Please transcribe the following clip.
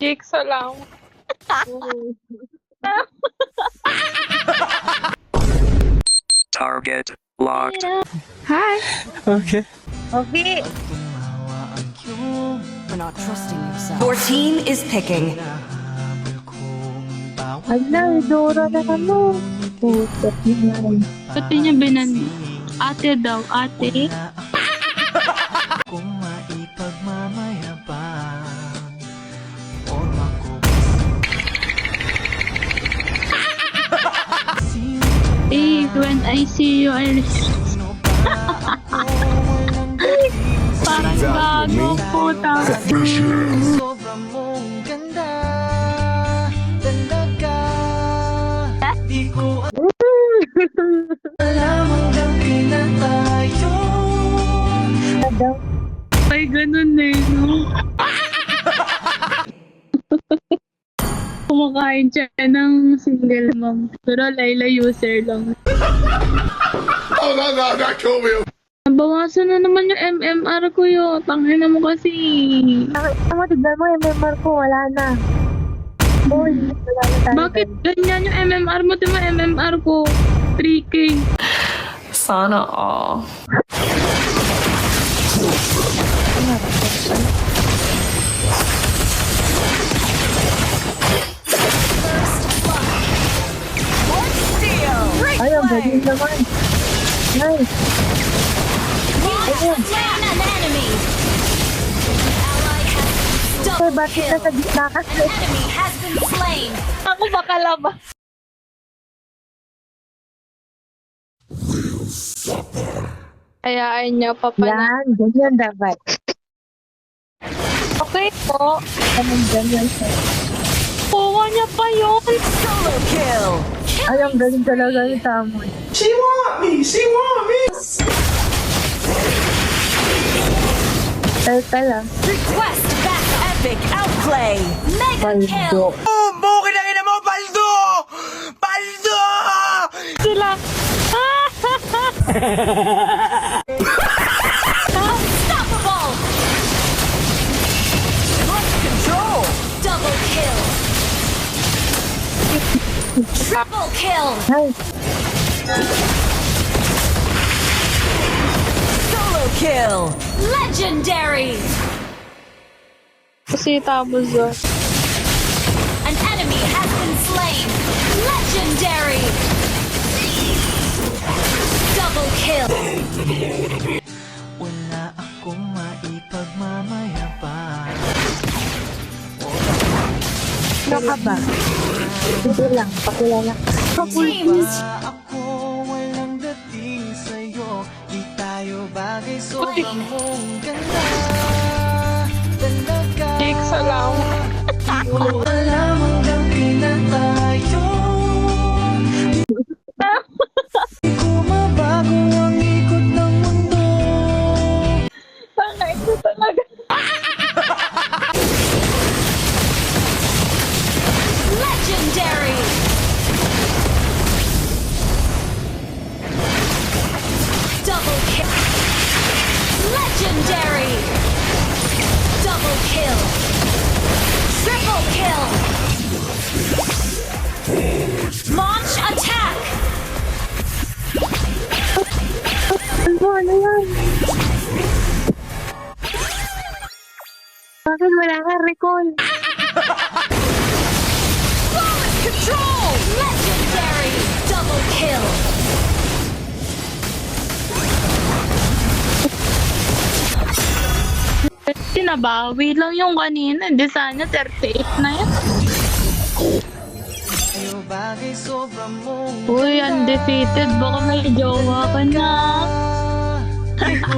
Jigsaw lang. Target locked. Hi! Okay. Okay. For not trusting yourself. Your team is picking. Ala, Dora na naman. Putot yun. Pati niya binan. Ate daw, ate. Kung maipagmamayabang forma ko Eh, when I see you, I'll... Parang gago, puta. sobra mong ganda. Ganda ka. Di ko alam hanggang kailan tayo. Ay, ganun eh, no? Kumakain siya ng single mom. Pero Layla user lang. Oh, no, that killed me. Nabawasan na naman yung MMR ko yun. Tangin na mo kasi. Tama, tignan mo, MMR ko, wala na. Boy, wala na tayo. Bakit ganyan yung MMR mo? Diba MMR ko? 3K. Sana all. Ay, ang galing naman. Nice. Ayun. Ay, bakit nasa gitna ka? Ako baka laba. Hayaan niya pa pa na. Yan, ganyan dapat. Okay po. Anong ganyan siya? Kuha niya pa yun. Solo kill. Ay, ang galing talaga yung tamon. She want me. She want me. Teka lang. Request back. Epic outplay. Mega kill. Bukid ang ina mo, Baldo! Baldo! Sila. Unstoppable. Lost control. Double kill. Triple kill. Nice. Solo kill. Legendary. Kasi tapos yun. An enemy has been slain. Legendary. Double kill. Wala akong maipagmamayabang. Ano ka ba? Sige lang, pakilala. Teams. Ako walang dating sa'yo. Di tayo bagay, sobrang mong ganda. Ganda ka. Jigsaw lang. Di ko alam hanggang kailan tayo. Di ko mabago ang ikot ng mundo. Tangay ko talaga. Legendary. Double kill. Legendary. Double kill. Triple kill. Launch attack. Ano yan? Bakit wala ka recall? Flawless control. Legendary. Double kill. Tinabawi lang yung kanina. Di sana 38 na yan. Tayo bagay, sobrang mong Uy, undefeated. Baka may jowa ka na. Di ko